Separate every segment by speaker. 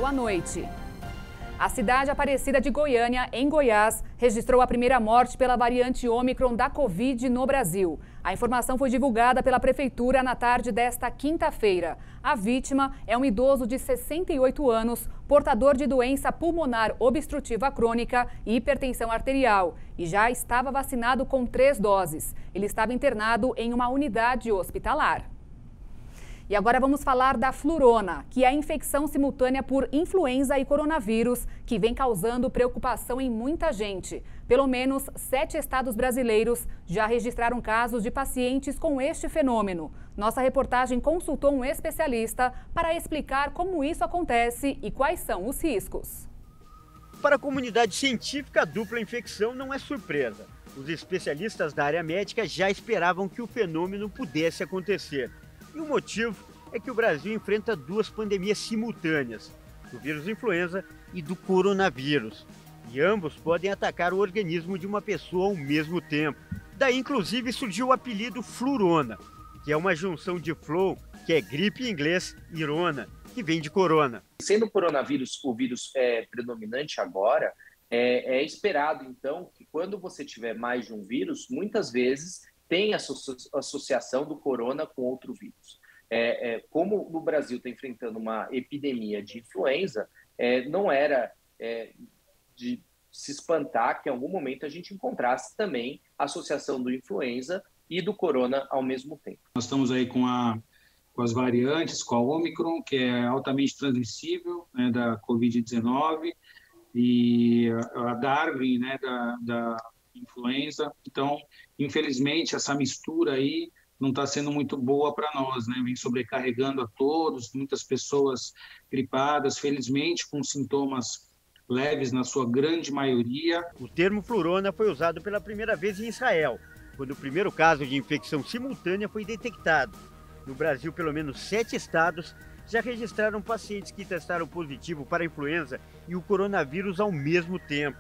Speaker 1: boa noite. A cidade Aparecida de Goiânia, em Goiás, registrou a primeira morte pela variante Ômicron da Covid no Brasil. A informação foi divulgada pela Prefeitura na tarde desta quinta-feira. A vítima é um idoso de 68 anos, portador de doença pulmonar obstrutiva crônica e hipertensão arterial, e já estava vacinado com 3 doses. Ele estava internado em uma unidade hospitalar. E agora vamos falar da flurona, que é a infecção simultânea por influenza e coronavírus, que vem causando preocupação em muita gente. Pelo menos 7 estados brasileiros já registraram casos de pacientes com este fenômeno. Nossa reportagem consultou um especialista para explicar como isso acontece e quais são os riscos.
Speaker 2: Para a comunidade científica, a dupla infecção não é surpresa. Os especialistas da área médica já esperavam que o fenômeno pudesse acontecer. E o motivo é que o Brasil enfrenta 2 pandemias simultâneas, do vírus influenza e do coronavírus. E ambos podem atacar o organismo de uma pessoa ao mesmo tempo. Daí, inclusive, surgiu o apelido flurona, que é uma junção de flow, que é gripe em inglês, e rona, que vem de corona.
Speaker 3: Sendo o coronavírus o vírus predominante agora, é esperado, então, que quando você tiver mais de um vírus, muitas vezes tem associação do corona com outro vírus. Como o Brasil está enfrentando uma epidemia de influenza, não era de se espantar que em algum momento a gente encontrasse também a associação do influenza e do corona ao mesmo tempo.
Speaker 4: Nós estamos aí com as variantes, com a Ômicron, que é altamente transmissível, né, da Covid-19, e a Darwin, né, da influenza. Então, infelizmente, essa mistura aí não está sendo muito boa para nós, né? Vem sobrecarregando a todos, muitas pessoas gripadas, felizmente com sintomas leves na sua grande maioria.
Speaker 2: O termo flurona foi usado pela primeira vez em Israel, quando o primeiro caso de infecção simultânea foi detectado. No Brasil, pelo menos 7 estados já registraram pacientes que testaram positivo para a influenza e o coronavírus ao mesmo tempo.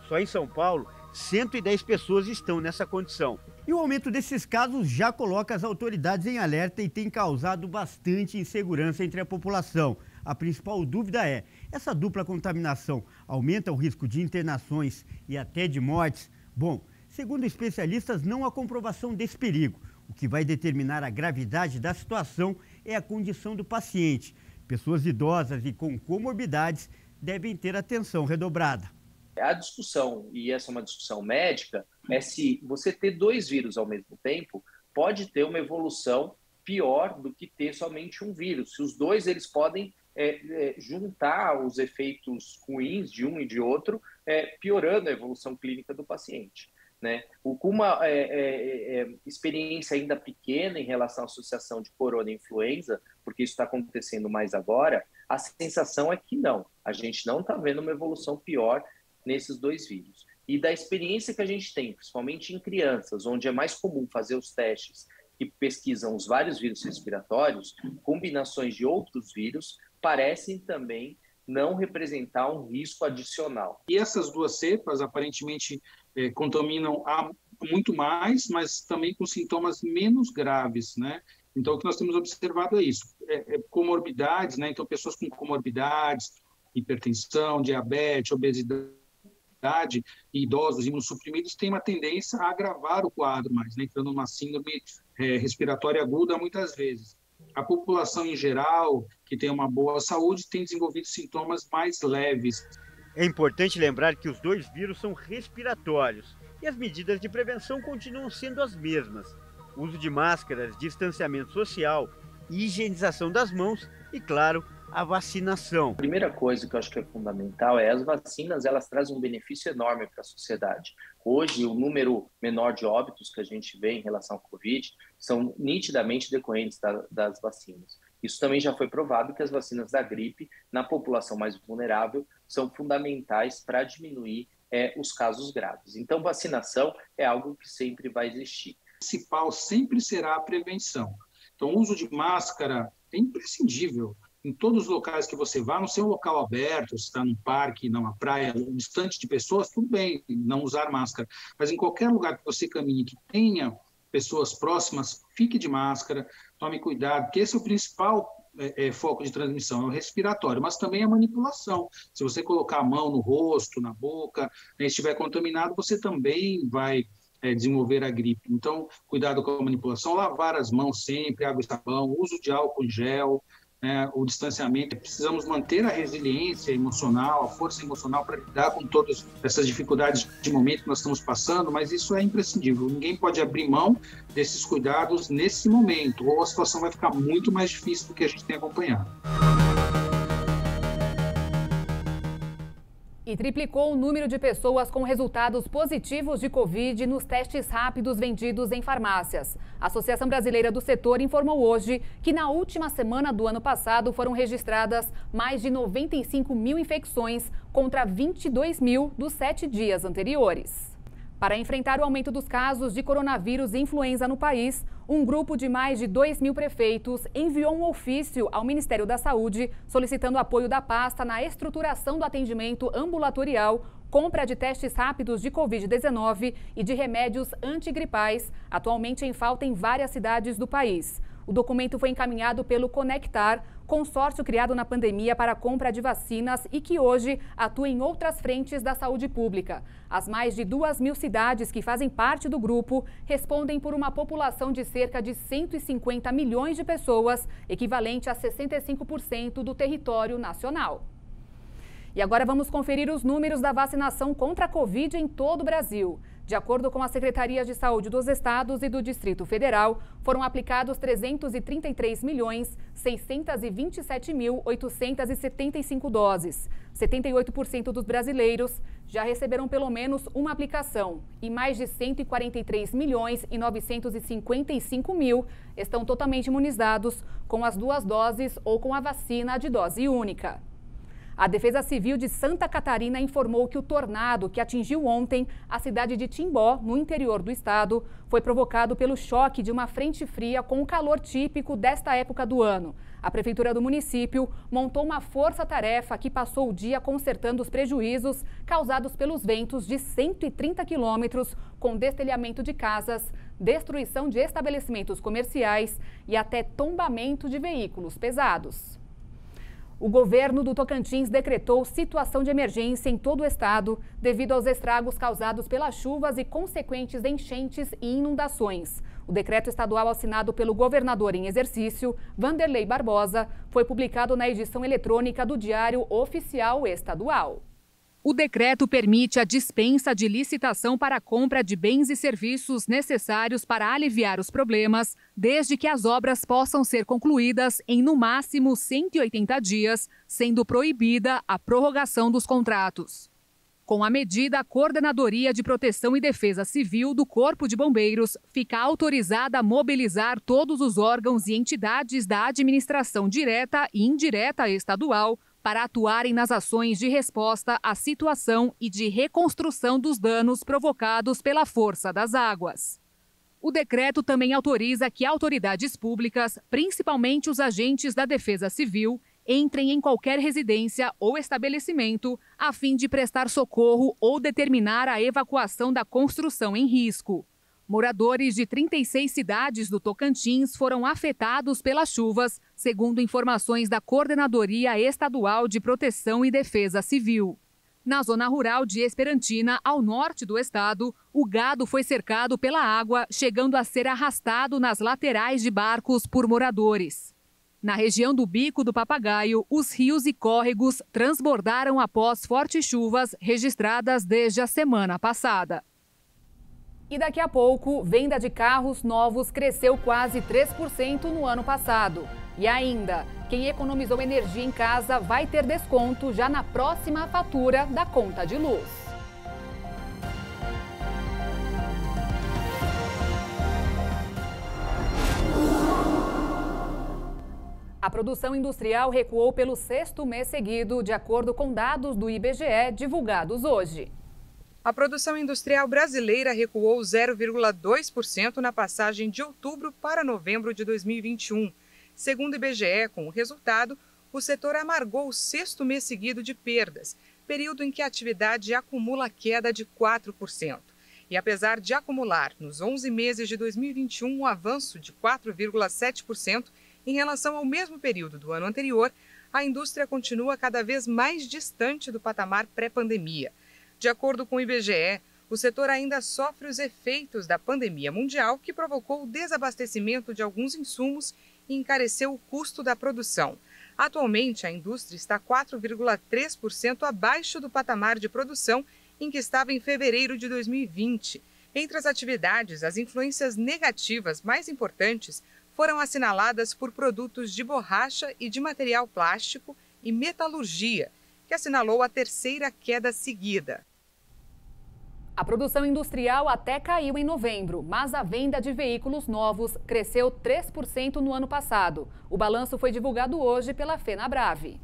Speaker 2: Só em São Paulo, 110 pessoas estão nessa condição.
Speaker 5: E o aumento desses casos já coloca as autoridades em alerta e tem causado bastante insegurança entre a população. A principal dúvida é: essa dupla contaminação aumenta o risco de internações e até de mortes? Bom, segundo especialistas, não há comprovação desse perigo. O que vai determinar a gravidade da situação é a condição do paciente. Pessoas idosas e com comorbidades devem ter atenção redobrada.
Speaker 3: A discussão, e essa é uma discussão médica, é se você ter 2 vírus ao mesmo tempo pode ter uma evolução pior do que ter somente um vírus. Se os dois eles podem juntar os efeitos ruins de um e de outro, piorando a evolução clínica do paciente, né? Com uma experiência ainda pequena em relação à associação de corona e influenza, porque isso está acontecendo mais agora, a sensação é que não, a gente não está vendo uma evolução pior nesses 2 vírus. E da experiência que a gente tem, principalmente em crianças, onde é mais comum fazer os testes que pesquisam os vários vírus respiratórios, combinações de outros vírus parecem também não representar um risco adicional.
Speaker 4: E essas 2 cepas, aparentemente, contaminam muito mais, mas também com sintomas menos graves, né? Então, o que nós temos observado é isso. Comorbidades, né? Então, pessoas com comorbidades, hipertensão, diabetes, obesidade, e idosos imunossuprimidos têm uma tendência a agravar o quadro mais, né, entrando numa síndrome respiratória aguda muitas vezes. A população em geral, que tem uma boa saúde, tem desenvolvido sintomas mais leves.
Speaker 2: É importante lembrar que os 2 vírus são respiratórios e as medidas de prevenção continuam sendo as mesmas. Uso de máscaras, distanciamento social, higienização das mãos e, claro, a vacinação.
Speaker 3: A primeira coisa que eu acho que é fundamental é as vacinas, elas trazem um benefício enorme para a sociedade. Hoje, o número menor de óbitos que a gente vê em relação ao Covid são nitidamente decorrentes das vacinas. Isso também já foi provado que as vacinas da gripe, na população mais vulnerável, são fundamentais para diminuir os casos graves. Então, vacinação é algo que sempre vai existir.
Speaker 4: O principal sempre será a prevenção. Então, o uso de máscara é imprescindível. Em todos os locais que você vá, no seu local aberto, se está num parque, numa praia, distante de pessoas, tudo bem, não usar máscara. Mas em qualquer lugar que você caminhe, que tenha pessoas próximas, fique de máscara, tome cuidado, porque esse é o principal foco de transmissão, é o respiratório, mas também a manipulação. Se você colocar a mão no rosto, na boca, e estiver contaminado, você também vai desenvolver a gripe. Então, cuidado com a manipulação, lavar as mãos sempre, água e sabão, uso de álcool em gel, o distanciamento. Precisamos manter a resiliência emocional, a força emocional para lidar com todas essas dificuldades de momento que nós estamos passando, mas isso é imprescindível. Ninguém pode abrir mão desses cuidados nesse momento, ou a situação vai ficar muito mais difícil do que a gente tem acompanhado.
Speaker 1: E triplicou o número de pessoas com resultados positivos de Covid nos testes rápidos vendidos em farmácias. A Associação Brasileira do Setor informou hoje que na última semana do ano passado foram registradas mais de 95 mil infecções contra 22 mil dos 7 dias anteriores. Para enfrentar o aumento dos casos de coronavírus e influenza no país, um grupo de mais de 2 mil prefeitos enviou um ofício ao Ministério da Saúde solicitando apoio da pasta na estruturação do atendimento ambulatorial, compra de testes rápidos de Covid-19 e de remédios antigripais, atualmente em falta em várias cidades do país. O documento foi encaminhado pelo Conectar, consórcio criado na pandemia para a compra de vacinas e que hoje atua em outras frentes da saúde pública. As mais de 2 mil cidades que fazem parte do grupo respondem por uma população de cerca de 150 milhões de pessoas, equivalente a 65% do território nacional. E agora vamos conferir os números da vacinação contra a Covid em todo o Brasil. De acordo com as Secretarias de Saúde dos Estados e do Distrito Federal, foram aplicados 333.627.875 doses. 78% dos brasileiros já receberam pelo menos uma aplicação e mais de 143.955.000 estão totalmente imunizados com as 2 doses ou com a vacina de dose única. A Defesa Civil de Santa Catarina informou que o tornado que atingiu ontem a cidade de Timbó, no interior do estado, foi provocado pelo choque de uma frente fria com o calor típico desta época do ano. A prefeitura do município montou uma força-tarefa que passou o dia consertando os prejuízos causados pelos ventos de 130 quilômetros, com destelhamento de casas, destruição de estabelecimentos comerciais e até tombamento de veículos pesados. O governo do Tocantins decretou situação de emergência em todo o estado devido aos estragos causados pelas chuvas e consequentes enchentes e inundações. O decreto estadual assinado pelo governador em exercício, Vanderlei Barbosa, foi publicado na edição eletrônica do Diário Oficial Estadual. O decreto permite a dispensa de licitação para a compra de bens e serviços necessários para aliviar os problemas, desde que as obras possam ser concluídas em, no máximo, 180 dias, sendo proibida a prorrogação dos contratos. Com a medida, a Coordenadoria de Proteção e Defesa Civil do Corpo de Bombeiros fica autorizada a mobilizar todos os órgãos e entidades da administração direta e indireta estadual para atuarem nas ações de resposta à situação e de reconstrução dos danos provocados pela força das águas. O decreto também autoriza que autoridades públicas, principalmente os agentes da Defesa Civil, entrem em qualquer residência ou estabelecimento a fim de prestar socorro ou determinar a evacuação da construção em risco. Moradores de 36 cidades do Tocantins foram afetados pelas chuvas, segundo informações da Coordenadoria Estadual de Proteção e Defesa Civil. Na zona rural de Esperantina, ao norte do estado, o gado foi cercado pela água, chegando a ser arrastado nas laterais de barcos por moradores. Na região do Bico do Papagaio, os rios e córregos transbordaram após fortes chuvas registradas desde a semana passada. E daqui a pouco, venda de carros novos cresceu quase 3% no ano passado. E ainda, quem economizou energia em casa vai ter desconto já na próxima fatura da conta de luz. A produção industrial recuou pelo 6º mês seguido, de acordo com dados do IBGE divulgados hoje.
Speaker 6: A produção industrial brasileira recuou 0,2% na passagem de outubro para novembro de 2021. Segundo o IBGE, com o resultado, o setor amargou o 6º mês seguido de perdas, período em que a atividade acumula queda de 4%. E apesar de acumular nos 11 meses de 2021 um avanço de 4,7%, Em relação ao mesmo período do ano anterior, a indústria continua cada vez mais distante do patamar pré-pandemia. De acordo com o IBGE, o setor ainda sofre os efeitos da pandemia mundial, que provocou o desabastecimento de alguns insumos e encareceu o custo da produção. Atualmente, a indústria está 4,3% abaixo do patamar de produção em que estava em fevereiro de 2020. Entre as atividades, as influências negativas mais importantes foram assinaladas por produtos de borracha e de material plástico e metalurgia, que assinalou a terceira queda seguida.
Speaker 1: A produção industrial até caiu em novembro, mas a venda de veículos novos cresceu 3% no ano passado. O balanço foi divulgado hoje pela FenaBrave.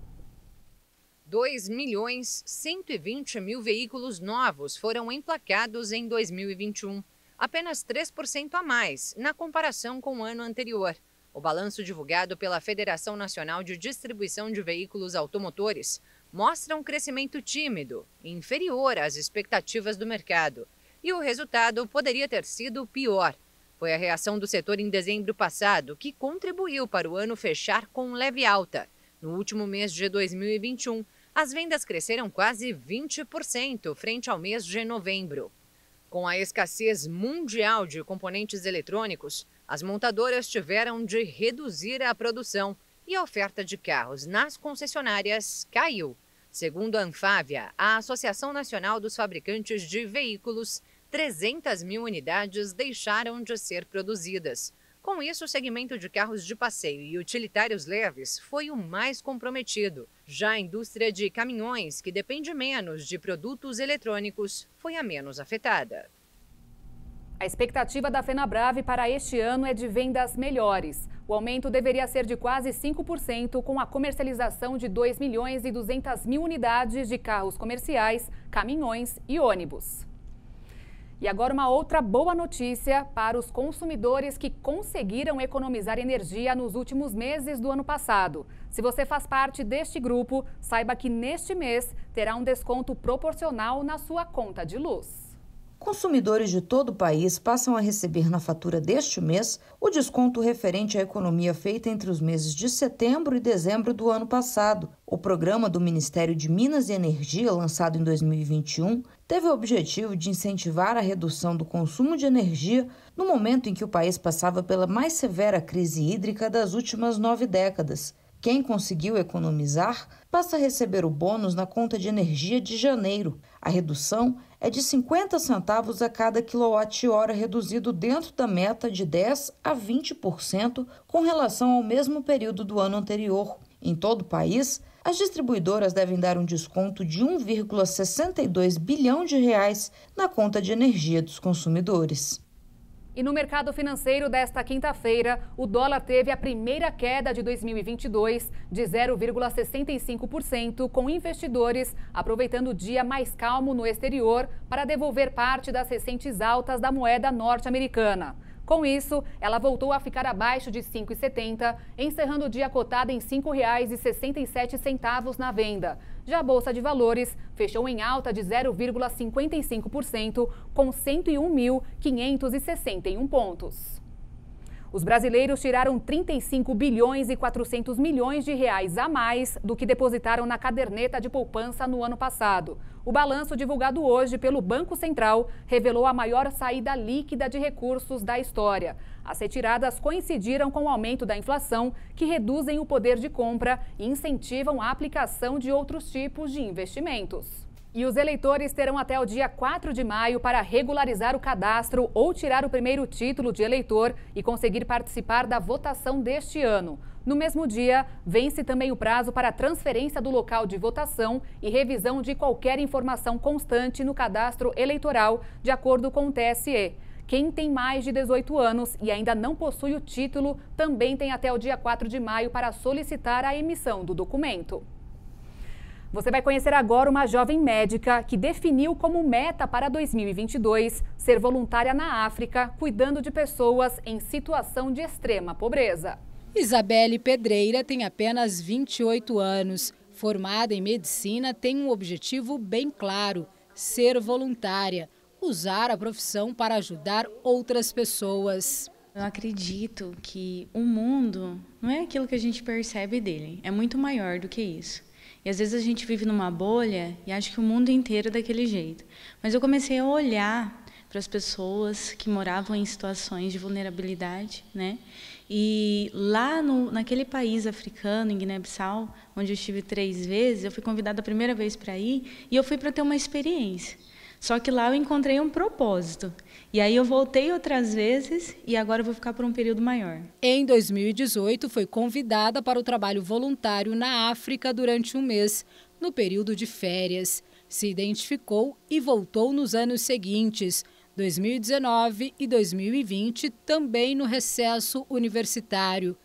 Speaker 7: 2.120.000 veículos novos foram emplacados em 2021, apenas 3% a mais na comparação com o ano anterior. O balanço divulgado pela Federação Nacional de Distribuição de Veículos Automotores mostra um crescimento tímido, inferior às expectativas do mercado. E o resultado poderia ter sido pior. Foi a reação do setor em dezembro passado que contribuiu para o ano fechar com leve alta. No último mês de 2021, as vendas cresceram quase 20% frente ao mês de novembro. Com a escassez mundial de componentes eletrônicos, as montadoras tiveram de reduzir a produção e a oferta de carros nas concessionárias caiu. Segundo a Anfávia, a Associação Nacional dos Fabricantes de Veículos, 300.000 unidades deixaram de ser produzidas. Com isso, o segmento de carros de passeio e utilitários leves foi o mais comprometido. Já a indústria de caminhões, que depende menos de produtos eletrônicos, foi a menos afetada.
Speaker 1: A expectativa da FenaBrave para este ano é de vendas melhores. O aumento deveria ser de quase 5% com a comercialização de 2.200.000 unidades de carros comerciais, caminhões e ônibus. E agora uma outra boa notícia para os consumidores que conseguiram economizar energia nos últimos meses do ano passado. Se você faz parte deste grupo, saiba que neste mês terá um desconto proporcional na sua conta de luz.
Speaker 8: Consumidores de todo o país passam a receber na fatura deste mês o desconto referente à economia feita entre os meses de setembro e dezembro do ano passado. O programa do Ministério de Minas e Energia, lançado em 2021, teve o objetivo de incentivar a redução do consumo de energia no momento em que o país passava pela mais severa crise hídrica das últimas 9 décadas. Quem conseguiu economizar passa a receber o bônus na conta de energia de janeiro. A redução é de 50 centavos a cada quilowatt-hora reduzido dentro da meta de 10% a 20% com relação ao mesmo período do ano anterior. Em todo o país, as distribuidoras devem dar um desconto de 1,62 bilhão de reais na conta de energia dos consumidores.
Speaker 1: E no mercado financeiro desta quinta-feira, o dólar teve a primeira queda de 2022 de 0,65%, com investidores aproveitando o dia mais calmo no exterior para devolver parte das recentes altas da moeda norte-americana. Com isso, ela voltou a ficar abaixo de R$ 5,70, encerrando o dia cotada em R$ 5,67 na venda. Já a Bolsa de Valores fechou em alta de 0,55%, com 101.561 pontos. Os brasileiros tiraram 35 bilhões e 400 milhões de reais a mais do que depositaram na caderneta de poupança no ano passado. O balanço divulgado hoje pelo Banco Central revelou a maior saída líquida de recursos da história. As retiradas coincidiram com o aumento da inflação, que reduzem o poder de compra e incentivam a aplicação de outros tipos de investimentos. E os eleitores terão até o dia 4 de maio para regularizar o cadastro ou tirar o primeiro título de eleitor e conseguir participar da votação deste ano. No mesmo dia, vence também o prazo para a transferência do local de votação e revisão de qualquer informação constante no cadastro eleitoral, de acordo com o TSE. Quem tem mais de 18 anos e ainda não possui o título também tem até o dia 4 de maio para solicitar a emissão do documento. Você vai conhecer agora uma jovem médica que definiu como meta para 2022 ser voluntária na África, cuidando de pessoas em situação de extrema pobreza.
Speaker 9: Isabelle Pedreira tem apenas 28 anos. Formada em medicina, tem um objetivo bem claro: ser voluntária, usar a profissão para ajudar outras pessoas.
Speaker 10: Eu acredito que o mundo não é aquilo que a gente percebe dele, é muito maior do que isso. E às vezes a gente vive numa bolha e acha que o mundo inteiro é daquele jeito. Mas eu comecei a olhar para as pessoas que moravam em situações de vulnerabilidade, né? E lá naquele país africano, em Guiné-Bissau, onde eu estive 3 vezes, eu fui convidada a primeira vez para ir e eu fui para ter uma experiência. Só que lá eu encontrei um propósito. E aí eu voltei outras vezes e agora eu vou ficar por um período maior.
Speaker 9: Em 2018, foi convidada para o trabalho voluntário na África durante um mês, no período de férias. Se identificou e voltou nos anos seguintes, 2019 e 2020, também no recesso universitário.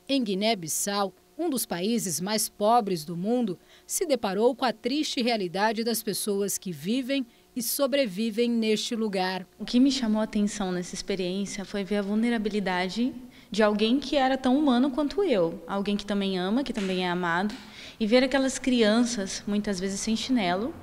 Speaker 9: Em Guiné-Bissau, um dos países mais pobres do mundo, se deparou com a triste realidade das pessoas que vivem e sobrevivem neste lugar.
Speaker 10: O que me chamou a atenção nessa experiência foi ver a vulnerabilidade de alguém que era tão humano quanto eu, alguém que também ama, que também é amado, e ver aquelas crianças, muitas vezes sem chinelo,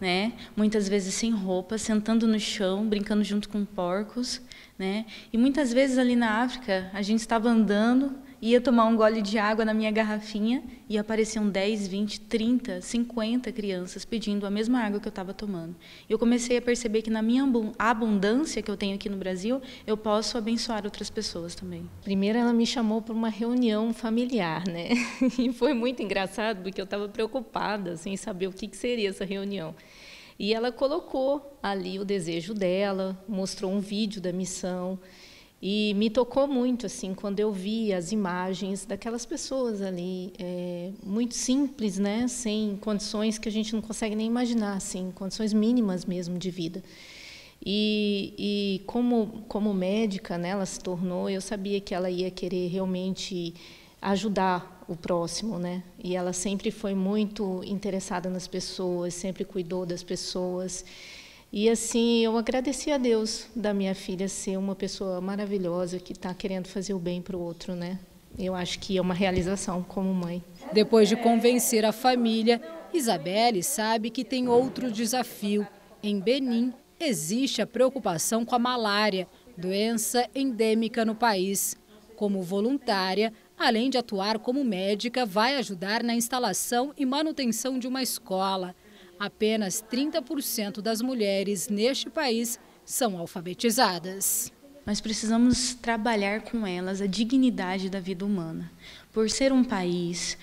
Speaker 10: né? Muitas vezes sem roupa, sentando no chão, brincando junto com porcos, né? E muitas vezes ali na África, a gente estava andando, ia tomar um gole de água na minha garrafinha e apareciam 10, 20, 30, 50 crianças pedindo a mesma água que eu estava tomando. Eu comecei a perceber que na minha abundância que eu tenho aqui no Brasil, eu posso abençoar outras pessoas também.
Speaker 11: Primeiro ela me chamou para uma reunião familiar, né? E foi muito engraçado porque eu estava preocupada sem saber o que seria essa reunião. E ela colocou ali o desejo dela, mostrou um vídeo da missão. E me tocou muito, assim, quando eu vi as imagens daquelas pessoas ali, muito simples, né? Sem condições que a gente não consegue nem imaginar, assim, condições mínimas mesmo de vida. E como médica, né, ela se tornou, eu sabia que ela ia querer realmente ajudar o próximo, né? E ela sempre foi muito interessada nas pessoas, sempre cuidou das pessoas. E assim, eu agradeci a Deus da minha filha ser uma pessoa maravilhosa que está querendo fazer o bem para o outro, né? Eu acho que é uma realização como mãe.
Speaker 9: Depois de convencer a família, Isabelle sabe que tem outro desafio. Em Benin, existe a preocupação com a malária, doença endêmica no país. Como voluntária, além de atuar como médica, vai ajudar na instalação e manutenção de uma escola. Apenas 30% das mulheres neste país são alfabetizadas.
Speaker 10: Nós precisamos trabalhar com elas a dignidade da vida humana. Por ser um país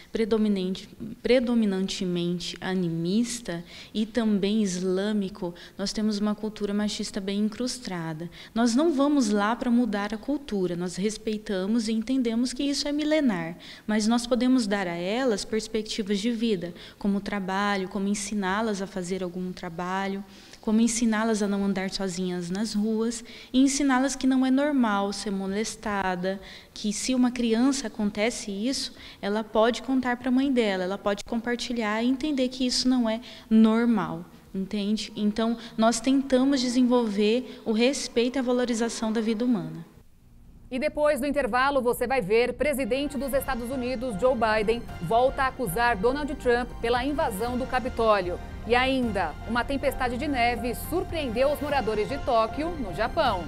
Speaker 10: predominantemente animista e também islâmico, nós temos uma cultura machista bem incrustada. Nós não vamos lá para mudar a cultura, nós respeitamos e entendemos que isso é milenar, mas nós podemos dar a elas perspectivas de vida, como trabalho, como ensiná-las a fazer algum trabalho, como ensiná-las a não andar sozinhas nas ruas e ensiná-las que não é normal ser molestada, que se uma criança acontece isso, ela pode contar para a mãe dela, ela pode compartilhar e entender que isso não é normal, entende? Então, nós tentamos desenvolver o respeito e a valorização da vida humana.
Speaker 1: E depois do intervalo, você vai ver, presidente dos Estados Unidos, Joe Biden, volta a acusar Donald Trump pela invasão do Capitólio. E ainda, uma tempestade de neve surpreendeu os moradores de Tóquio, no Japão.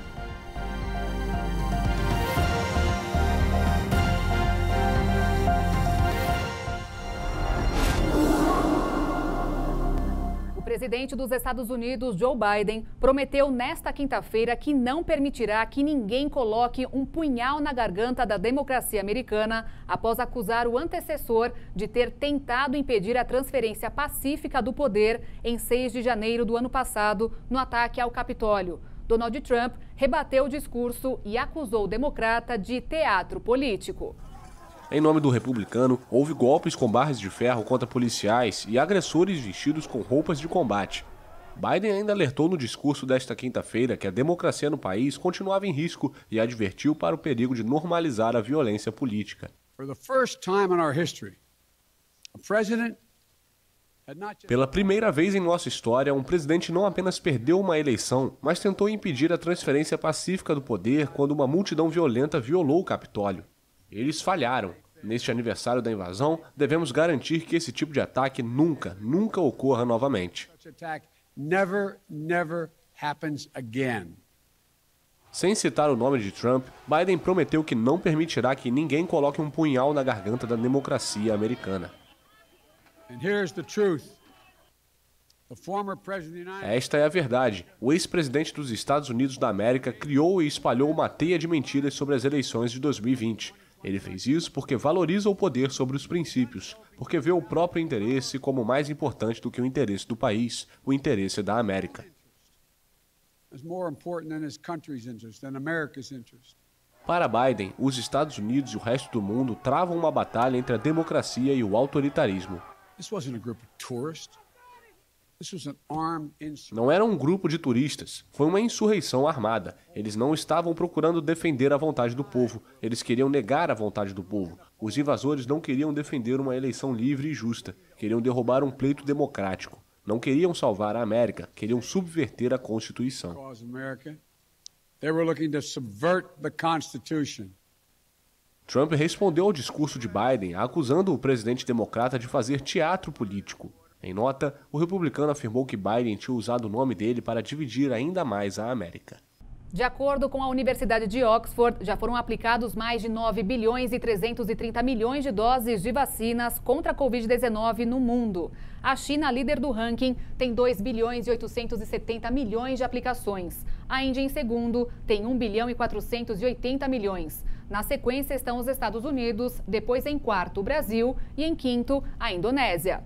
Speaker 1: O presidente dos Estados Unidos, Joe Biden, prometeu nesta quinta-feira que não permitirá que ninguém coloque um punhal na garganta da democracia americana após acusar o antecessor de ter tentado impedir a transferência pacífica do poder em 6 de janeiro do ano passado, no ataque ao Capitólio. Donald Trump rebateu o discurso e acusou o democrata de teatro político.
Speaker 12: Em nome do republicano, houve golpes com barras de ferro contra policiais e agressores vestidos com roupas de combate. Biden ainda alertou no discurso desta quinta-feira que a democracia no país continuava em risco e advertiu para o perigo de normalizar a violência política. Pela primeira vez em nossa história, um presidente não apenas perdeu uma eleição, mas tentou impedir a transferência pacífica do poder quando uma multidão violenta violou o Capitólio. Eles falharam. Neste aniversário da invasão, devemos garantir que esse tipo de ataque nunca ocorra novamente. Sem citar o nome de Trump, Biden prometeu que não permitirá que ninguém coloque um punhal na garganta da democracia americana. Esta é a verdade. O ex-presidente dos Estados Unidos da América criou e espalhou uma teia de mentiras sobre as eleições de 2020. Ele fez isso porque valoriza o poder sobre os princípios, porque vê o próprio interesse como mais importante do que o interesse do país, o interesse da América. Para Biden, os Estados Unidos e o resto do mundo travam uma batalha entre a democracia e o autoritarismo. Não era um grupo de turistas, foi uma insurreição armada. Eles não estavam procurando defender a vontade do povo, eles queriam negar a vontade do povo. Os invasores não queriam defender uma eleição livre e justa, queriam derrubar um pleito democrático. Não queriam salvar a América, queriam subverter a Constituição. Trump respondeu ao discurso de Biden, acusando o presidente democrata de fazer teatro político. Em nota, o republicano afirmou que Biden tinha usado o nome dele para dividir ainda mais a América.
Speaker 1: De acordo com a Universidade de Oxford, já foram aplicados mais de 9 bilhões e 330 milhões de doses de vacinas contra a Covid-19 no mundo. A China, líder do ranking, tem 2 bilhões e 870 milhões de aplicações. A Índia, em segundo, tem 1 bilhão e 480 milhões. Na sequência estão os Estados Unidos, depois em quarto o Brasil e em quinto a Indonésia.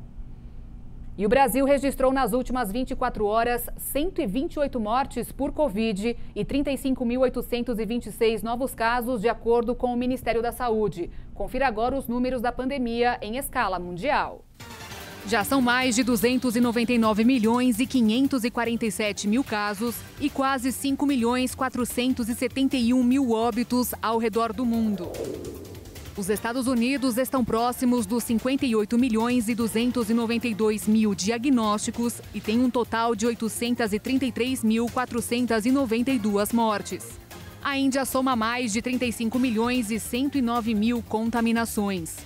Speaker 1: E o Brasil registrou nas últimas 24 horas 128 mortes por Covid e 35.826 novos casos, de acordo com o Ministério da Saúde. Confira agora os números da pandemia em escala mundial. Já são mais de 299 milhões e 547 mil casos e quase 5 milhões 471 mil óbitos ao redor do mundo. Os Estados Unidos estão próximos dos 58 milhões e 292 mil diagnósticos e tem um total de 833.492 mortes. A Índia soma mais de 35 milhões e 109 mil contaminações.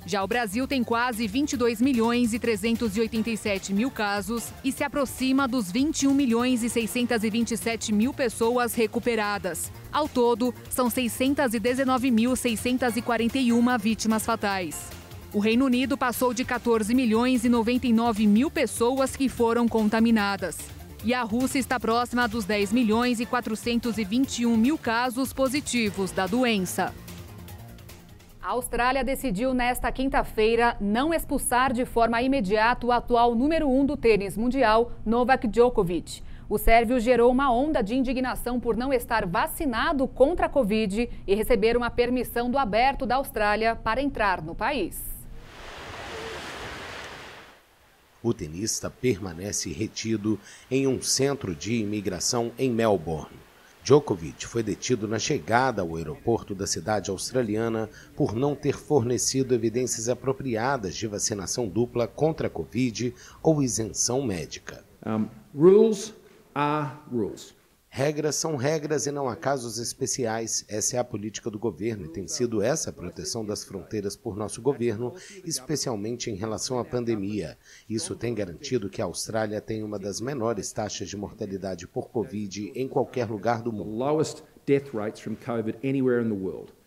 Speaker 1: Já o Brasil tem quase 22 milhões e 387 mil casos e se aproxima dos 21 milhões e 627 mil pessoas recuperadas. Ao todo, são 619.641 vítimas fatais. O Reino Unido passou de 14 milhões e 99 mil pessoas que foram contaminadas. E a Rússia está próxima dos 10 milhões e 421 mil casos positivos da doença. A Austrália decidiu nesta quinta-feira não expulsar de forma imediata o atual número 1 do tênis mundial, Novak Djokovic. O sérvio gerou uma onda de indignação por não estar vacinado contra a Covid e receber uma permissão do Aberto da Austrália para entrar no país.
Speaker 13: O tenista permanece retido em um centro de imigração em Melbourne. Djokovic foi detido na chegada ao aeroporto da cidade australiana por não ter fornecido evidências apropriadas de vacinação dupla contra a Covid ou isenção médica.
Speaker 14: Rules are rules.
Speaker 13: Regras são regras e não há casos especiais. Essa é a política do governo e tem sido essa a proteção das fronteiras por nosso governo, especialmente em relação à pandemia. Isso tem garantido que a Austrália tem uma das menores taxas de mortalidade por Covid em qualquer lugar do mundo.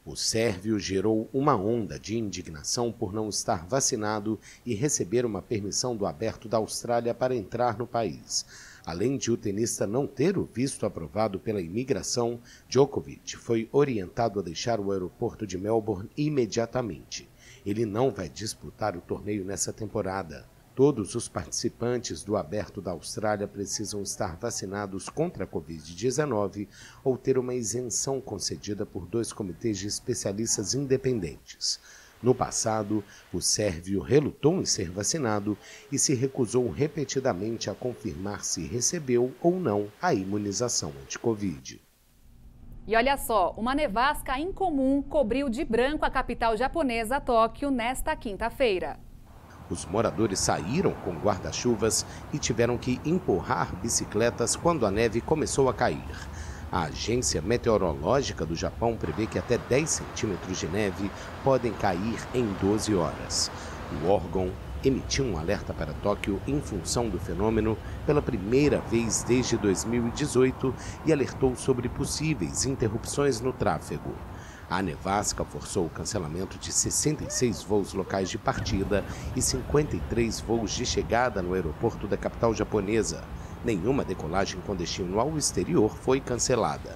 Speaker 13: O sérvio gerou uma onda de indignação por não estar vacinado e receber uma permissão do Aberto da Austrália para entrar no país. Além de o tenista não ter o visto aprovado pela imigração, Djokovic foi orientado a deixar o aeroporto de Melbourne imediatamente. Ele não vai disputar o torneio nessa temporada. Todos os participantes do Aberto da Austrália precisam estar vacinados contra a Covid-19 ou ter uma isenção concedida por 2 comitês de especialistas independentes. No passado, o sérvio relutou em ser vacinado e se recusou repetidamente a confirmar se recebeu ou não a imunização anti-Covid.
Speaker 1: E olha só, uma nevasca incomum cobriu de branco a capital japonesa, Tóquio, nesta quinta-feira.
Speaker 13: Os moradores saíram com guarda-chuvas e tiveram que empurrar bicicletas quando a neve começou a cair. A Agência Meteorológica do Japão prevê que até 10 centímetros de neve podem cair em 12 horas. O órgão emitiu um alerta para Tóquio em função do fenômeno pela primeira vez desde 2018 e alertou sobre possíveis interrupções no tráfego. A nevasca forçou o cancelamento de 66 voos locais de partida e 53 voos de chegada no aeroporto da capital japonesa. Nenhuma decolagem com destino ao exterior foi cancelada.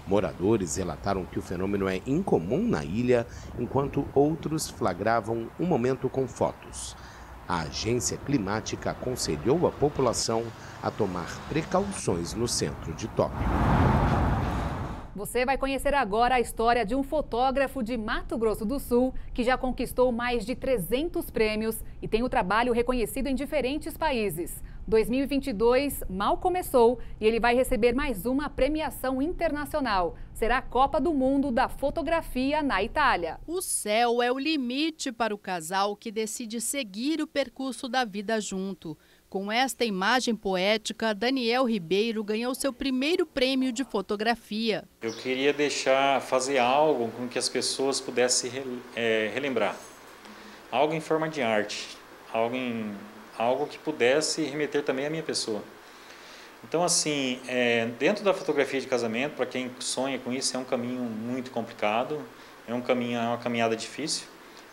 Speaker 13: Moradores relataram que o fenômeno é incomum na ilha, enquanto outros flagravam um momento com fotos. A agência climática aconselhou a população a tomar precauções no centro de Tóquio.
Speaker 1: Você vai conhecer agora a história de um fotógrafo de Mato Grosso do Sul que já conquistou mais de 300 prêmios e tem o trabalho reconhecido em diferentes países. 2022 mal começou e ele vai receber mais uma premiação internacional. Será a Copa do Mundo da Fotografia na Itália.
Speaker 15: O céu é o limite para o casal que decide seguir o percurso da vida junto. Com esta imagem poética, Daniel Ribeiro ganhou seu primeiro prêmio de fotografia.
Speaker 16: Eu queria fazer algo com que as pessoas pudessem relembrar. Algo em forma de arte, algo que pudesse remeter também à minha pessoa. Então, assim, dentro da fotografia de casamento, para quem sonha com isso, é um caminho muito complicado, é uma caminhada difícil,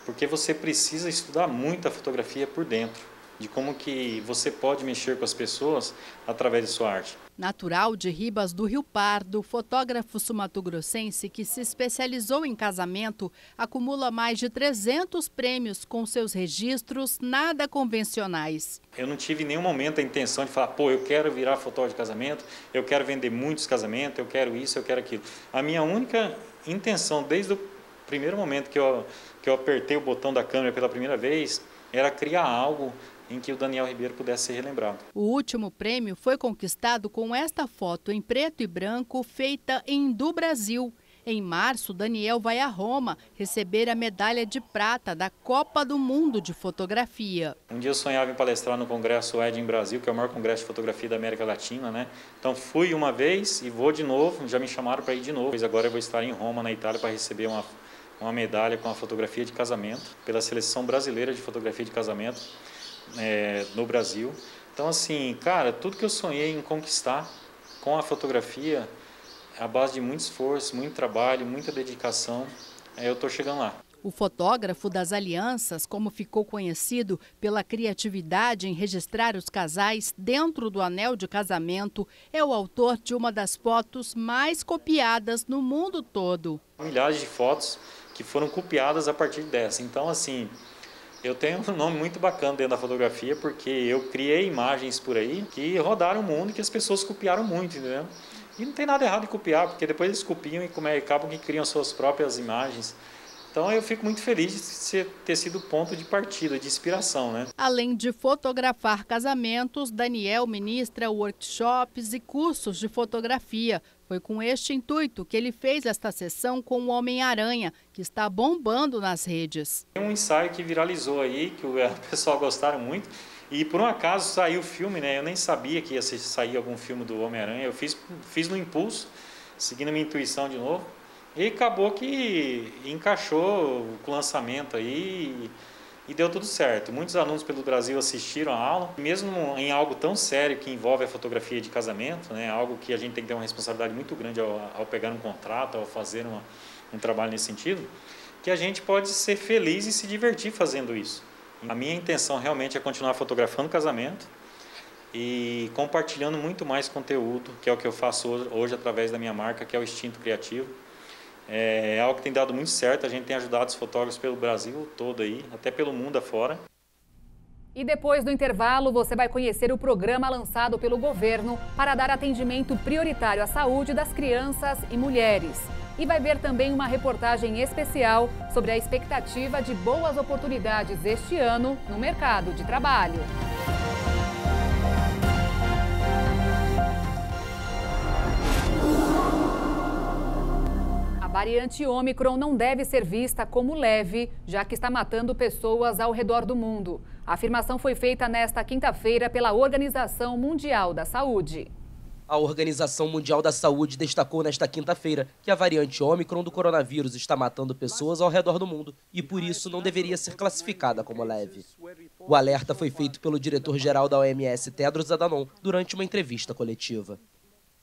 Speaker 16: porque você precisa estudar muito a fotografia por dentro, de como que você pode mexer com as pessoas através de sua arte.
Speaker 15: Natural de Ribas do Rio Pardo, o fotógrafo sul-mato-grossense que se especializou em casamento acumula mais de 300 prêmios com seus registros nada convencionais.
Speaker 16: Eu não tive em nenhum momento a intenção de falar, eu quero virar fotógrafo de casamento, eu quero vender muitos casamentos, eu quero isso, eu quero aquilo. A minha única intenção, desde o primeiro momento que eu apertei o botão da câmera pela primeira vez, era criar algo em que o Daniel Ribeiro pudesse ser relembrado.
Speaker 15: O último prêmio foi conquistado com esta foto em preto e branco feita do Brasil. Em março, Daniel vai a Roma receber a medalha de prata da Copa do Mundo de Fotografia.
Speaker 16: Um dia eu sonhava em palestrar no Congresso Edin Brasil, que é o maior congresso de fotografia da América Latina, né? Então fui uma vez e vou de novo, já me chamaram para ir de novo. Agora eu vou estar em Roma, na Itália, para receber uma medalha com a fotografia de casamento, pela Seleção Brasileira de Fotografia de Casamento no Brasil. Então, assim, cara, tudo que eu sonhei em conquistar com a fotografia, à base de muito esforço, muito trabalho, muita dedicação, eu estou chegando lá.
Speaker 15: O fotógrafo das alianças, como ficou conhecido pela criatividade em registrar os casais dentro do anel de casamento, é o autor de uma das fotos mais copiadas no mundo todo.
Speaker 16: Milhares de fotos que foram copiadas a partir dessa. Então, assim, eu tenho um nome muito bacana dentro da fotografia, porque eu criei imagens por aí que rodaram o mundo e que as pessoas copiaram muito, entendeu? E não tem nada errado em copiar, porque depois eles copiam e acabam que criam suas próprias imagens. Então eu fico muito feliz de ter sido ponto de partida, de inspiração, né?
Speaker 15: Além de fotografar casamentos, Daniel ministra workshops e cursos de fotografia. Foi com este intuito que ele fez esta sessão com o Homem-Aranha, que está bombando nas redes.
Speaker 16: Tem um ensaio que viralizou aí, que o pessoal gostaram muito. E por um acaso saiu o filme, né? Eu nem sabia que ia sair algum filme do Homem-Aranha. Eu fiz no impulso, seguindo a minha intuição de novo. E acabou que encaixou com o lançamento aí e deu tudo certo. Muitos alunos pelo Brasil assistiram a aula. Mesmo em algo tão sério que envolve a fotografia de casamento, né? Algo que a gente tem que ter uma responsabilidade muito grande ao pegar um contrato, ao fazer um trabalho nesse sentido, que a gente pode ser feliz e se divertir fazendo isso. A minha intenção realmente é continuar fotografando casamento e compartilhando muito mais conteúdo, que é o que eu faço hoje através da minha marca, que é o Instinto Criativo. É algo que tem dado muito certo, a gente tem ajudado os fotógrafos pelo Brasil todo aí, até pelo mundo afora.
Speaker 1: E depois do intervalo, você vai conhecer o programa lançado pelo governo para dar atendimento prioritário à saúde das crianças e mulheres. E vai ver também uma reportagem especial sobre a expectativa de boas oportunidades este ano no mercado de trabalho. A variante Ômicron não deve ser vista como leve, já que está matando pessoas ao redor do mundo. A afirmação foi feita nesta quinta-feira pela Organização Mundial da Saúde.
Speaker 17: A Organização Mundial da Saúde destacou nesta quinta-feira que a variante Ômicron do coronavírus está matando pessoas ao redor do mundo e, por isso, não deveria ser classificada como leve. O alerta foi feito pelo diretor-geral da OMS, Tedros Adhanom, durante uma entrevista coletiva.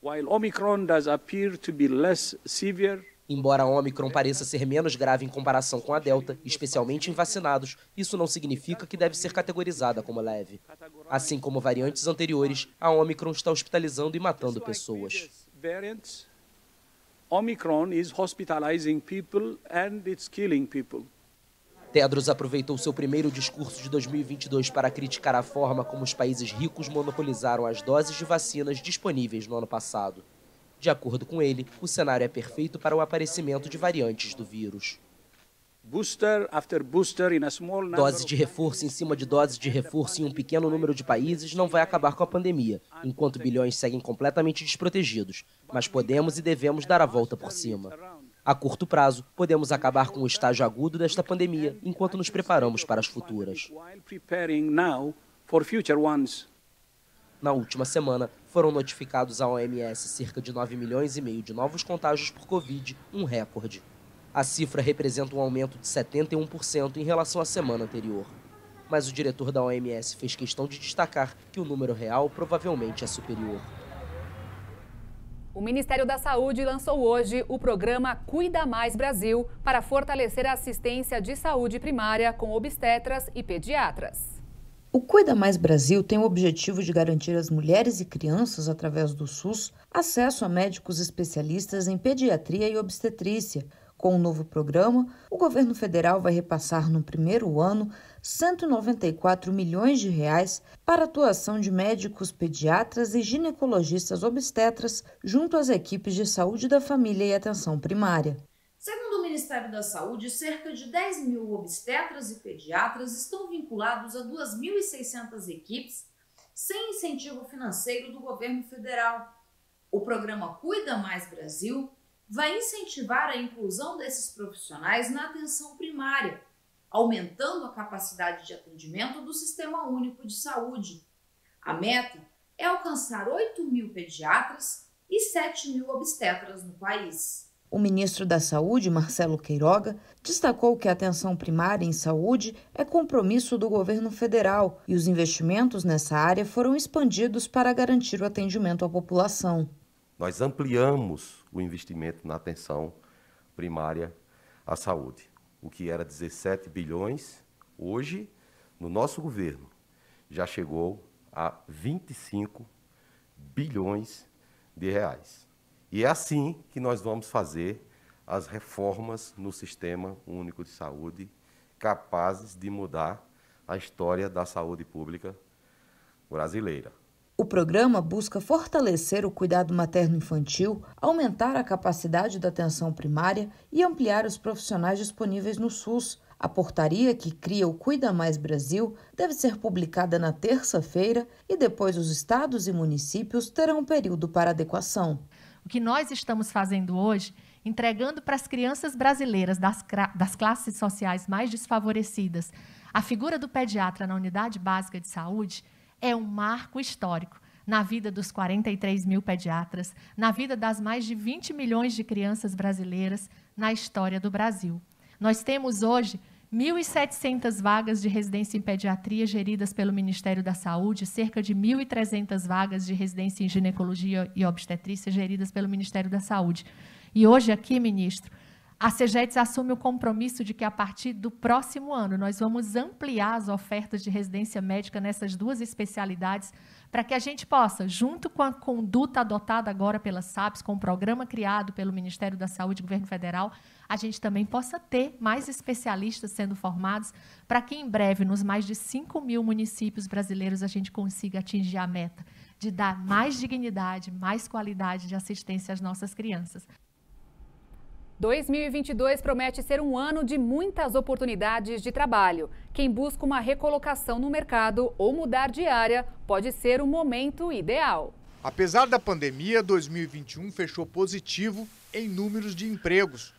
Speaker 18: While Omicron does appear to be less severe,
Speaker 17: embora a Ômicron pareça ser menos grave em comparação com a Delta, especialmente em vacinados, isso não significa que deve ser categorizada como leve. Assim como variantes anteriores, a Ômicron está hospitalizando e matando pessoas.
Speaker 18: Omicron is hospitalizing people and it's killing people.
Speaker 17: Tedros aproveitou seu primeiro discurso de 2022 para criticar a forma como os países ricos monopolizaram as doses de vacinas disponíveis no ano passado. De acordo com ele, o cenário é perfeito para o aparecimento de variantes do vírus. Dose de reforço em cima de dose de reforço em um pequeno número de países não vai acabar com a pandemia, enquanto bilhões seguem completamente desprotegidos. Mas podemos e devemos dar a volta por cima. A curto prazo, podemos acabar com o estágio agudo desta pandemia, enquanto nos preparamos para as futuras. Na última semana, foram notificados à OMS cerca de 9,5 milhões de novos contágios por Covid, um recorde. A cifra representa um aumento de 71% em relação à semana anterior. Mas o diretor da OMS fez questão de destacar que o número real provavelmente é superior.
Speaker 1: O Ministério da Saúde lançou hoje o programa Cuida Mais Brasil para fortalecer a assistência de saúde primária com obstetras e pediatras.
Speaker 8: O Cuida Mais Brasil tem o objetivo de garantir às mulheres e crianças, através do SUS, acesso a médicos especialistas em pediatria e obstetrícia. Com o novo programa, o governo federal vai repassar no primeiro ano R$ 194 milhões para a atuação de médicos pediatras e ginecologistas obstetras junto às equipes de saúde da família e atenção primária.
Speaker 19: Segundo o Ministério da Saúde, cerca de 10 mil obstetras e pediatras estão vinculados a 2.600 equipes sem incentivo financeiro do governo federal. O programa Cuida Mais Brasil vai incentivar a inclusão desses profissionais na atenção primária, aumentando a capacidade de atendimento do Sistema Único de Saúde. A meta é alcançar 8 mil pediatras e 7 mil obstetras no país.
Speaker 8: O ministro da Saúde, Marcelo Queiroga, destacou que a atenção primária em saúde é compromisso do governo federal e os investimentos nessa área foram expandidos para garantir o atendimento à população.
Speaker 20: Nós ampliamos o investimento na atenção primária à saúde. O que era 17 bilhões, hoje, no nosso governo, já chegou a 25 bilhões de reais. E é assim que nós vamos fazer as reformas no Sistema Único de Saúde, capazes de mudar a história da saúde pública brasileira.
Speaker 8: O programa busca fortalecer o cuidado materno-infantil, aumentar a capacidade da atenção primária e ampliar os profissionais disponíveis no SUS. A portaria que cria o Cuida Mais Brasil deve ser publicada na terça-feira e depois os estados e municípios terão um período para adequação.
Speaker 21: O que nós estamos fazendo hoje, entregando para as crianças brasileiras das classes sociais mais desfavorecidas a figura do pediatra na unidade básica de saúde, é um marco histórico na vida dos 43 mil pediatras, na vida das mais de 20 milhões de crianças brasileiras na história do Brasil. Nós temos hoje 1.700 vagas de residência em pediatria geridas pelo Ministério da Saúde, cerca de 1.300 vagas de residência em ginecologia e obstetrícia geridas pelo Ministério da Saúde. E hoje aqui, ministro, a CGEDS assume o compromisso de que, a partir do próximo ano, nós vamos ampliar as ofertas de residência médica nessas duas especialidades para que a gente possa, junto com a conduta adotada agora pela SAPS, com o programa criado pelo Ministério da Saúde e Governo Federal, a gente também possa ter mais especialistas sendo formados para que, em breve, nos mais de 5 mil municípios brasileiros, a gente consiga atingir a meta de dar mais dignidade, mais qualidade de assistência às nossas crianças.
Speaker 1: 2022 promete ser um ano de muitas oportunidades de trabalho. Quem busca uma recolocação no mercado ou mudar de área pode ser o momento ideal.
Speaker 22: Apesar da pandemia, 2021 fechou positivo em números de empregos.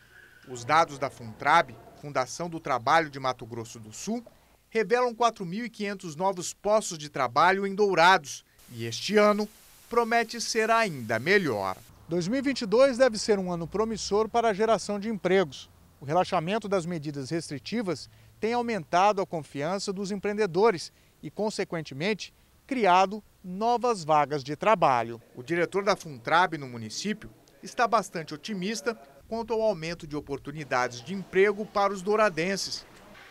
Speaker 22: Os dados da Funtrab, Fundação do Trabalho de Mato Grosso do Sul, revelam 4.500 novos postos de trabalho em Dourados. E este ano promete ser ainda melhor. 2022 deve ser um ano promissor para a geração de empregos. O relaxamento das medidas restritivas tem aumentado a confiança dos empreendedores e, consequentemente, criado novas vagas de trabalho. O diretor da Funtrab no município está bastante otimista quanto ao aumento de oportunidades de emprego para os douradenses.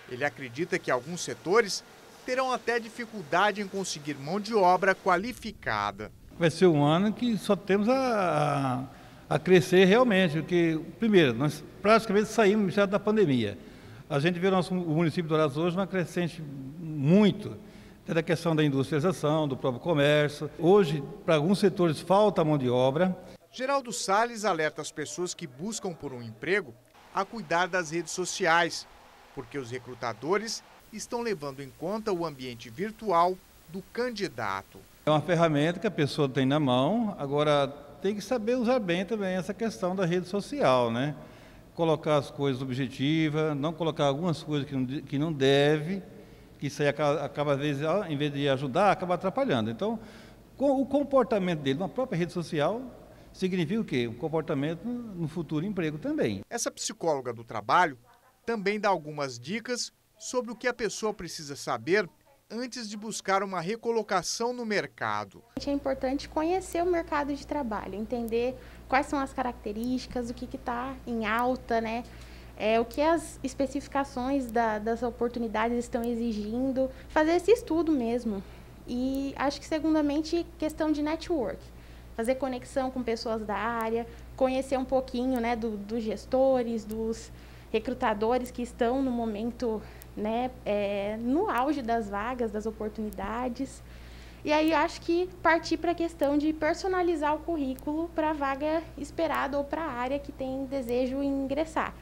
Speaker 22: Ele acredita que alguns setores terão até dificuldade em conseguir mão de obra qualificada.
Speaker 2: Vai ser um ano que só temos a crescer realmente, porque, primeiro, nós praticamente saímos já da pandemia. A gente vê o município de Dourados hoje uma crescente muito, até da questão da industrialização, do próprio comércio. Hoje, para alguns setores, falta mão de obra.
Speaker 22: Geraldo Salles alerta as pessoas que buscam por um emprego a cuidar das redes sociais, porque os recrutadores estão levando em conta o ambiente virtual do candidato.
Speaker 2: É uma ferramenta que a pessoa tem na mão, agora tem que saber usar bem também essa questão da rede social, né? Colocar as coisas objetivas, não colocar algumas coisas que não deve, que isso aí acaba, às vezes, em vez de ajudar, acaba atrapalhando. Então, o comportamento dele na própria rede social significa o quê? Um comportamento no futuro emprego também.
Speaker 22: Essa psicóloga do trabalho também dá algumas dicas sobre o que a pessoa precisa saber antes de buscar uma recolocação no mercado.
Speaker 5: É importante conhecer o mercado de trabalho, entender quais são as características, o que está em alta, né? O que as especificações das oportunidades estão exigindo, fazer esse estudo mesmo. E acho que, segundamente, questão de network, fazer conexão com pessoas da área, conhecer um pouquinho, né, dos gestores, dos recrutadores que estão no momento, né, no auge das vagas, das oportunidades. E aí acho que partir para a questão de personalizar o currículo para a vaga esperada ou para a área que tem desejo em ingressar.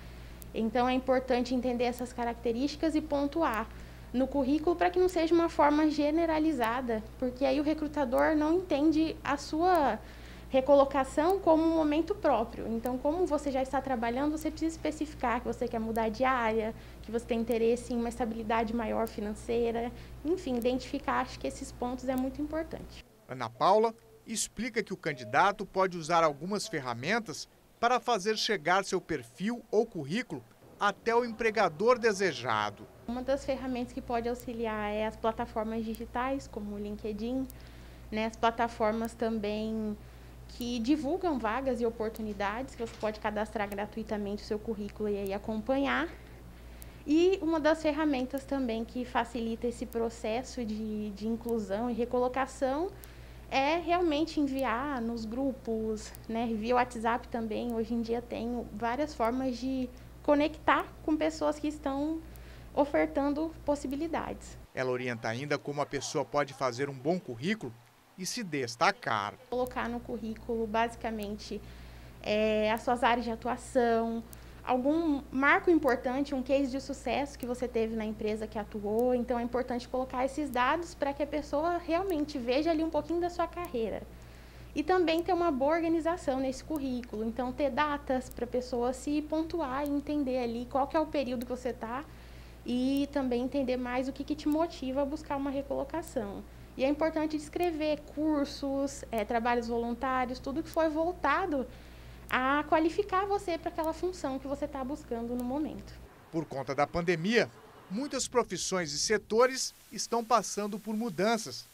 Speaker 5: Então é importante entender essas características e pontuar no currículo para que não seja uma forma generalizada, porque aí o recrutador não entende a sua recolocação como um momento próprio. Então, como você já está trabalhando, você precisa especificar que você quer mudar de área, que você tem interesse em uma estabilidade maior financeira, enfim, identificar, acho que esses pontos é muito importante.
Speaker 22: Ana Paula explica que o candidato pode usar algumas ferramentas para fazer chegar seu perfil ou currículo até o empregador desejado.
Speaker 5: Uma das ferramentas que pode auxiliar é as plataformas digitais, como o LinkedIn, né, as plataformas também que divulgam vagas e oportunidades, que você pode cadastrar gratuitamente o seu currículo e aí acompanhar. E uma das ferramentas também que facilita esse processo de inclusão e recolocação é realmente enviar nos grupos, né, via WhatsApp também. Hoje em dia tem várias formas de conectar com pessoas que estão ofertando possibilidades.
Speaker 22: Ela orienta ainda como a pessoa pode fazer um bom currículo e se destacar.
Speaker 5: Colocar no currículo, basicamente, as suas áreas de atuação, algum marco importante, um case de sucesso que você teve na empresa que atuou. Então, é importante colocar esses dados para que a pessoa realmente veja ali um pouquinho da sua carreira. E também ter uma boa organização nesse currículo. Então, ter datas para a pessoa se pontuar e entender ali qual que é o período que você está e também entender mais o que te motiva a buscar uma recolocação. E é importante descrever cursos, trabalhos voluntários, tudo que foi voltado a qualificar você para aquela função que você está buscando no momento.
Speaker 22: Por conta da pandemia, muitas profissões e setores estão passando por mudanças.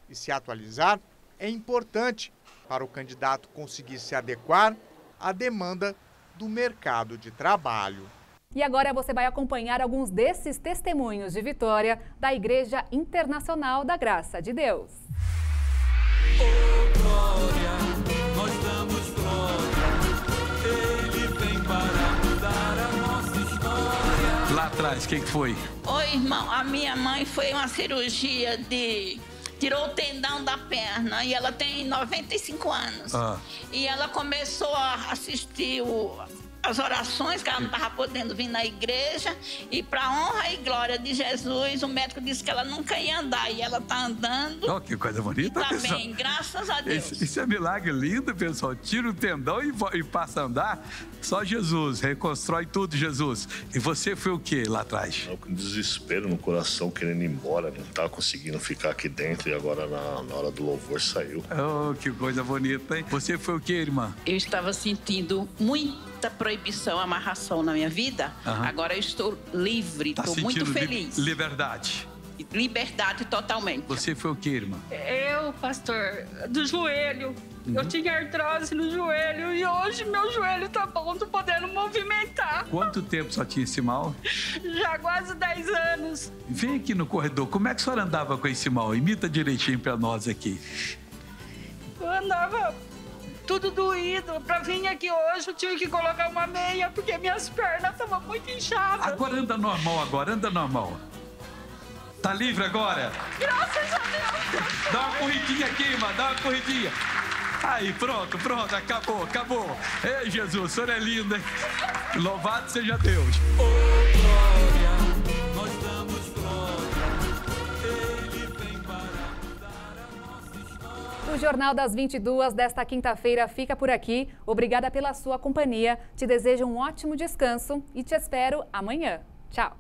Speaker 22: E se atualizar é importante para o candidato conseguir se adequar à demanda do mercado de trabalho.
Speaker 1: E agora você vai acompanhar alguns desses testemunhos de vitória da Igreja Internacional da Graça de Deus.
Speaker 23: Oh, glória, nós damos glória, Ele vem para mudar a nossa história.
Speaker 24: Lá atrás, o que foi?
Speaker 25: Oi, irmão, a minha mãe foi uma cirurgia tirou o tendão da perna e ela tem 95 anos. E ela começou a assistir as orações, que ela não estava podendo vir na igreja. E para honra e glória de Jesus, o médico disse que ela nunca ia andar e ela está andando.
Speaker 3: Oh, que coisa bonita,
Speaker 25: tá
Speaker 3: pessoal.
Speaker 25: Bem, graças a Deus.
Speaker 3: Isso é milagre lindo, pessoal. Tira o tendão e passa a andar. Só Jesus, reconstrói tudo, Jesus. E você foi o que lá atrás?
Speaker 4: Eu com desespero no coração, querendo ir embora, não estava conseguindo ficar aqui dentro e agora na hora do louvor saiu.
Speaker 3: Oh, que coisa bonita, hein? Você foi o que, irmã?
Speaker 25: Eu estava sentindo muita proibição, amarração na minha vida. Agora eu estou livre, estou muito feliz.
Speaker 3: Liberdade.
Speaker 25: Liberdade totalmente.
Speaker 3: Você foi o que, irmã?
Speaker 6: Eu, pastor, do joelho. Eu tinha artrose no joelho e hoje meu joelho tá bom, tô podendo movimentar.
Speaker 3: Quanto tempo só tinha esse mal?
Speaker 6: Já quase 10 anos.
Speaker 3: Vem aqui no corredor, como é que a senhora andava com esse mal? Imita direitinho pra nós aqui.
Speaker 6: Eu andava tudo doído. Pra vir aqui hoje eu tive que colocar uma meia porque minhas pernas estavam muito inchadas.
Speaker 3: Agora anda normal, anda normal. Tá livre agora?
Speaker 6: Graças a Deus.
Speaker 3: Dá uma corridinha aqui, irmã, dá uma corridinha. Aí, pronto, acabou. Ei, Jesus, o senhor é lindo, hein? Louvado seja Deus.
Speaker 23: Oh, glória, nós damos glória. Ele vem para mudar a nossa história.
Speaker 1: O Jornal das 22 desta quinta-feira fica por aqui. Obrigada pela sua companhia. Te desejo um ótimo descanso e te espero amanhã. Tchau.